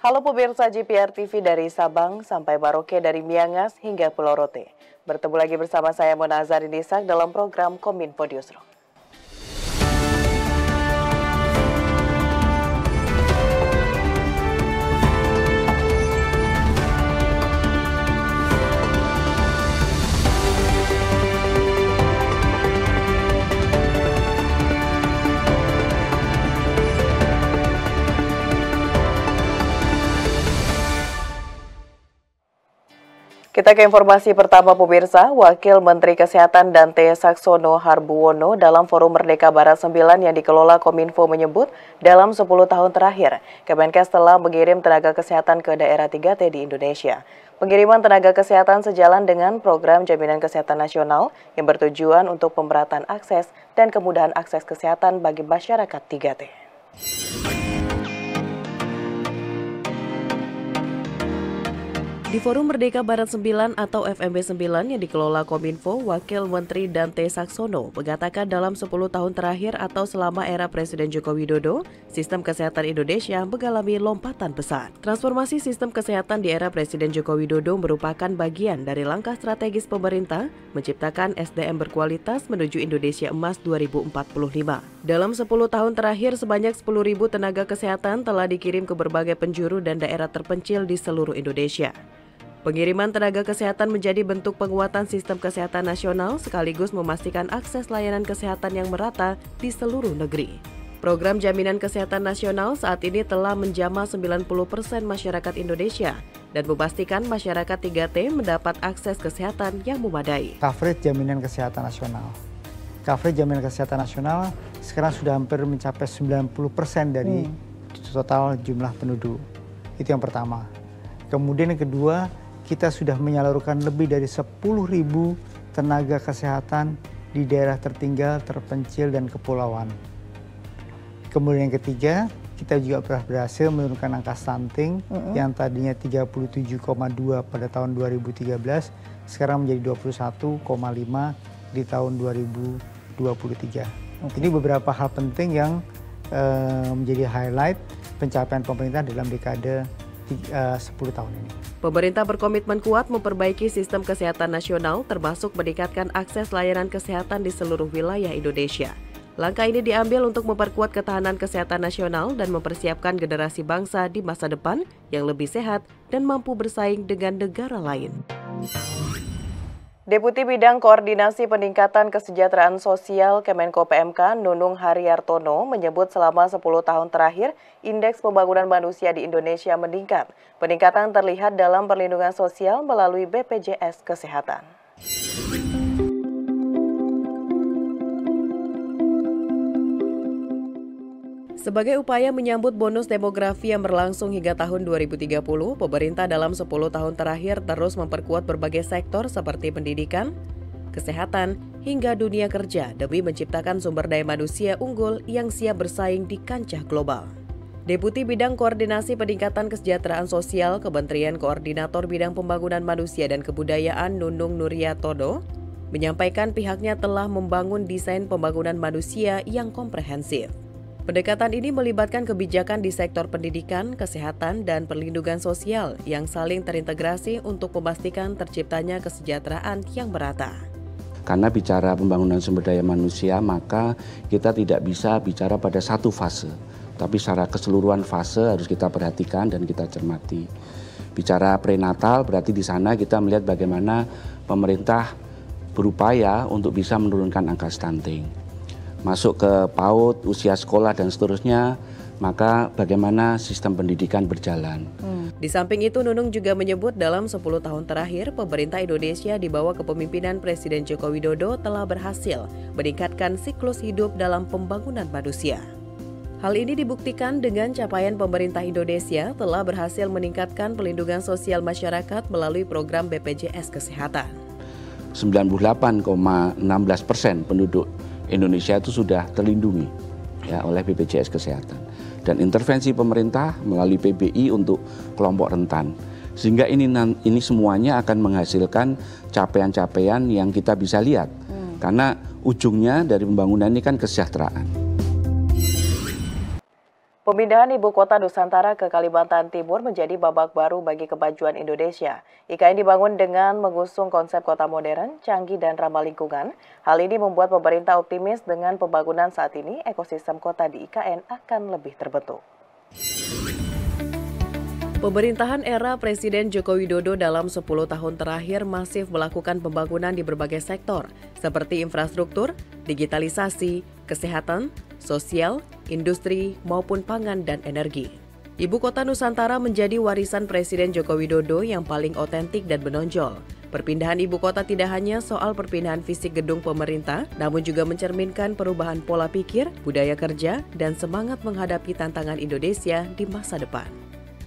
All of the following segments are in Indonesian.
Halo pemirsa GPR TV dari Sabang sampai Maroke, dari Miangas hingga Pulau Rote. Bertemu lagi bersama saya Mona Azharinisak dalam program Kominfo Newsroom. Kita ke informasi pertama pemirsa. Wakil Menteri Kesehatan Dante Saxono Harbuwono dalam Forum Merdeka Barat 9 yang dikelola Kominfo menyebut dalam 10 tahun terakhir, Kemenkes telah mengirim tenaga kesehatan ke daerah 3T di Indonesia. Pengiriman tenaga kesehatan sejalan dengan program Jaminan Kesehatan Nasional yang bertujuan untuk pemerataan akses dan kemudahan akses kesehatan bagi masyarakat 3T. Di Forum Merdeka Barat 9 atau FMB 9 yang dikelola Kominfo, Wakil Menteri Dante Saxono mengatakan dalam 10 tahun terakhir atau selama era Presiden Joko Widodo, sistem kesehatan Indonesia mengalami lompatan besar. Transformasi sistem kesehatan di era Presiden Joko Widodo merupakan bagian dari langkah strategis pemerintah menciptakan SDM berkualitas menuju Indonesia Emas 2045. Dalam 10 tahun terakhir, sebanyak 10.000 tenaga kesehatan telah dikirim ke berbagai penjuru dan daerah terpencil di seluruh Indonesia. Pengiriman tenaga kesehatan menjadi bentuk penguatan sistem kesehatan nasional sekaligus memastikan akses layanan kesehatan yang merata di seluruh negeri. Program Jaminan Kesehatan Nasional saat ini telah menjamah 90% masyarakat Indonesia dan memastikan masyarakat 3T mendapat akses kesehatan yang memadai. Coverage Jaminan Kesehatan Nasional. Coverage Jaminan Kesehatan Nasional sekarang sudah hampir mencapai 90% dari total jumlah penduduk. Itu yang pertama. Kemudian yang kedua, kita sudah menyalurkan lebih dari 10.000 tenaga kesehatan di daerah tertinggal, terpencil, dan kepulauan. Kemudian yang ketiga, kita juga berhasil menurunkan angka stunting yang tadinya 37,2 pada tahun 2013, sekarang menjadi 21,5 di tahun 2023. Ini beberapa hal penting yang menjadi highlight pencapaian pemerintah dalam dekade 10 tahun ini. Pemerintah berkomitmen kuat memperbaiki sistem kesehatan nasional termasuk meningkatkan akses layanan kesehatan di seluruh wilayah Indonesia. Langkah ini diambil untuk memperkuat ketahanan kesehatan nasional dan mempersiapkan generasi bangsa di masa depan yang lebih sehat dan mampu bersaing dengan negara lain. Deputi Bidang Koordinasi Peningkatan Kesejahteraan Sosial Kemenko PMK Nunung Haryartono menyebut selama 10 tahun terakhir, indeks pembangunan manusia di Indonesia meningkat. Peningkatan terlihat dalam perlindungan sosial melalui BPJS Kesehatan. Sebagai upaya menyambut bonus demografi yang berlangsung hingga tahun 2030, pemerintah dalam 10 tahun terakhir terus memperkuat berbagai sektor seperti pendidikan, kesehatan, hingga dunia kerja demi menciptakan sumber daya manusia unggul yang siap bersaing di kancah global. Deputi Bidang Koordinasi Peningkatan Kesejahteraan Sosial Kementerian Koordinator Bidang Pembangunan Manusia dan Kebudayaan Nunung Nuryatono menyampaikan pihaknya telah membangun desain pembangunan manusia yang komprehensif. Pendekatan ini melibatkan kebijakan di sektor pendidikan, kesehatan, dan perlindungan sosial yang saling terintegrasi untuk memastikan terciptanya kesejahteraan yang merata. Karena bicara pembangunan sumber daya manusia, maka kita tidak bisa bicara pada satu fase, tapi secara keseluruhan fase harus kita perhatikan dan kita cermati. Bicara prenatal berarti di sana kita melihat bagaimana pemerintah berupaya untuk bisa menurunkan angka stunting. Masuk ke PAUD, usia sekolah dan seterusnya, maka bagaimana sistem pendidikan berjalan. Di samping itu, Nunung juga menyebut dalam 10 tahun terakhir, pemerintah Indonesia di bawah kepemimpinan Presiden Joko Widodo telah berhasil meningkatkan siklus hidup dalam pembangunan manusia. Hal ini dibuktikan dengan capaian pemerintah Indonesia telah berhasil meningkatkan perlindungan sosial masyarakat melalui program BPJS Kesehatan. 98,16% penduduk Indonesia itu sudah terlindungi ya oleh BPJS Kesehatan, dan intervensi pemerintah melalui PBI untuk kelompok rentan, sehingga ini semuanya akan menghasilkan capaian-capaian yang kita bisa lihat karena ujungnya dari pembangunan ini kan kesejahteraan. Pemindahan ibu kota Nusantara ke Kalimantan Timur menjadi babak baru bagi kemajuan Indonesia. IKN dibangun dengan mengusung konsep kota modern, canggih, dan ramah lingkungan. Hal ini membuat pemerintah optimis dengan pembangunan saat ini, ekosistem kota di IKN akan lebih terbentuk. Pemerintahan era Presiden Joko Widodo dalam 10 tahun terakhir masif melakukan pembangunan di berbagai sektor, seperti infrastruktur, digitalisasi, kesehatan, sosial, industri, maupun pangan dan energi. Ibu kota Nusantara menjadi warisan Presiden Joko Widodo yang paling otentik dan menonjol. Perpindahan ibu kota tidak hanya soal perpindahan fisik gedung pemerintah, namun juga mencerminkan perubahan pola pikir, budaya kerja, dan semangat menghadapi tantangan Indonesia di masa depan.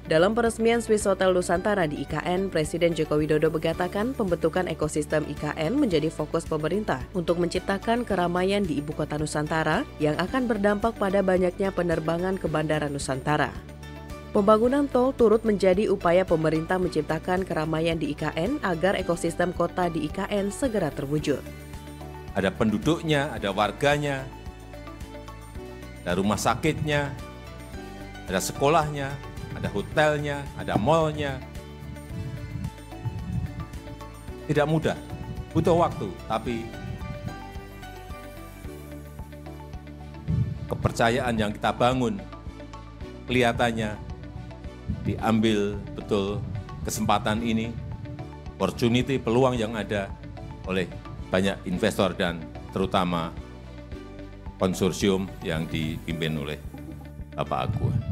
Dalam peresmian Swiss Hotel Nusantara di IKN, Presiden Joko Widodo mengatakan pembentukan ekosistem IKN menjadi fokus pemerintah untuk menciptakan keramaian di ibu kota Nusantara yang akan berdampak pada banyaknya penerbangan ke Bandara Nusantara. Pembangunan tol turut menjadi upaya pemerintah menciptakan keramaian di IKN agar ekosistem kota di IKN segera terwujud. Ada penduduknya, ada warganya, ada rumah sakitnya, ada sekolahnya, ada hotelnya, ada mallnya. Tidak mudah, butuh waktu, tapi kepercayaan yang kita bangun kelihatannya diambil betul kesempatan ini, opportunity, peluang yang ada oleh banyak investor dan terutama konsorsium yang dipimpin oleh Bapak Aguan.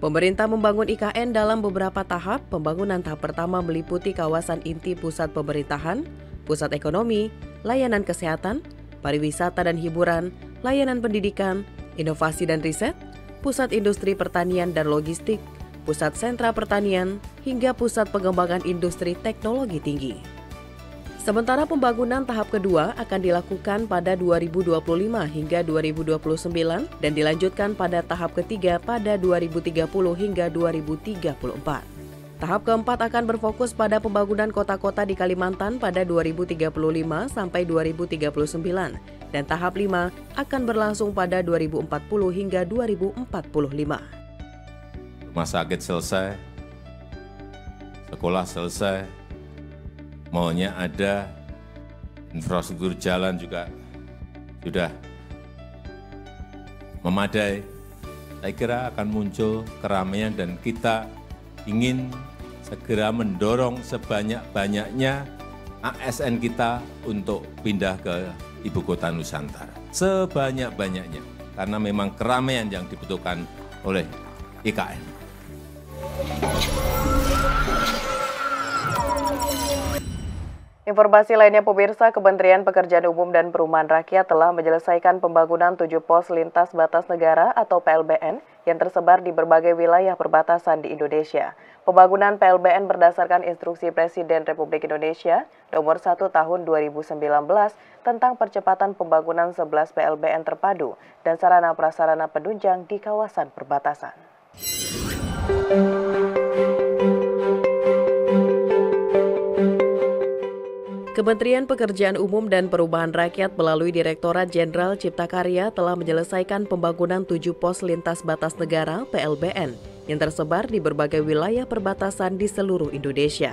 Pemerintah membangun IKN dalam beberapa tahap. Pembangunan tahap pertama meliputi kawasan inti pusat pemerintahan, pusat ekonomi, layanan kesehatan, pariwisata dan hiburan, layanan pendidikan, inovasi dan riset, pusat industri pertanian dan logistik, pusat sentra pertanian, hingga pusat pengembangan industri teknologi tinggi. Sementara pembangunan tahap kedua akan dilakukan pada 2025 hingga 2029 dan dilanjutkan pada tahap ketiga pada 2030 hingga 2034. Tahap keempat akan berfokus pada pembangunan kota-kota di Kalimantan pada 2035 sampai 2039 dan tahap 5 akan berlangsung pada 2040 hingga 2045. Rumah sakit selesai, sekolah selesai, mallnya ada, infrastruktur jalan juga sudah memadai. Saya kira akan muncul keramaian dan kita ingin segera mendorong sebanyak-banyaknya ASN kita untuk pindah ke Ibu Kota Nusantara. Sebanyak-banyaknya, karena memang keramaian yang dibutuhkan oleh IKN. Informasi lainnya pemirsa, Kementerian Pekerjaan Umum dan Perumahan Rakyat telah menyelesaikan pembangunan 7 pos lintas batas negara atau PLBN yang tersebar di berbagai wilayah perbatasan di Indonesia. Pembangunan PLBN berdasarkan instruksi Presiden Republik Indonesia nomor 1 tahun 2019 tentang percepatan pembangunan 11 PLBN terpadu dan sarana prasarana penunjang di kawasan perbatasan. Kementerian Pekerjaan Umum dan Perumahan Rakyat melalui Direktorat Jenderal Cipta Karya telah menyelesaikan pembangunan 7 pos lintas batas negara (PLBN) yang tersebar di berbagai wilayah perbatasan di seluruh Indonesia.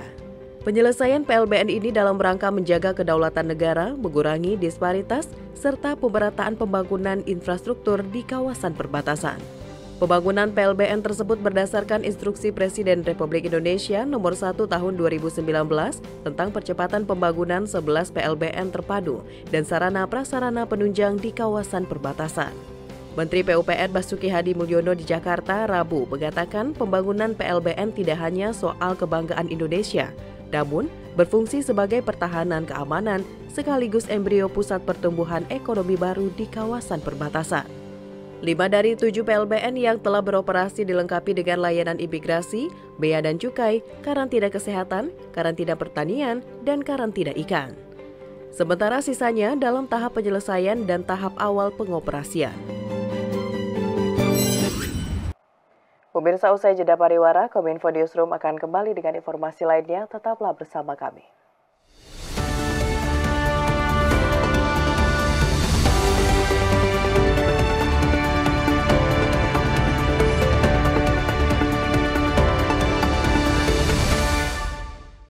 Penyelesaian PLBN ini dalam rangka menjaga kedaulatan negara, mengurangi disparitas, serta pemerataan pembangunan infrastruktur di kawasan perbatasan. Pembangunan PLBN tersebut berdasarkan instruksi Presiden Republik Indonesia nomor 1 tahun 2019 tentang percepatan pembangunan 11 PLBN terpadu dan sarana prasarana penunjang di kawasan perbatasan. Menteri PUPR Basuki Hadi Mulyono di Jakarta Rabu mengatakan pembangunan PLBN tidak hanya soal kebanggaan Indonesia, namun berfungsi sebagai pertahanan keamanan sekaligus embrio pusat pertumbuhan ekonomi baru di kawasan perbatasan. 5 dari 7 PLBN yang telah beroperasi dilengkapi dengan layanan imigrasi, bea dan cukai, karantina kesehatan, karantina pertanian, dan karantina ikan. Sementara sisanya dalam tahap penyelesaian dan tahap awal pengoperasian. Pemirsa, usai jeda pariwara, Kominfo Newsroom akan kembali dengan informasi lainnya. Tetaplah bersama kami.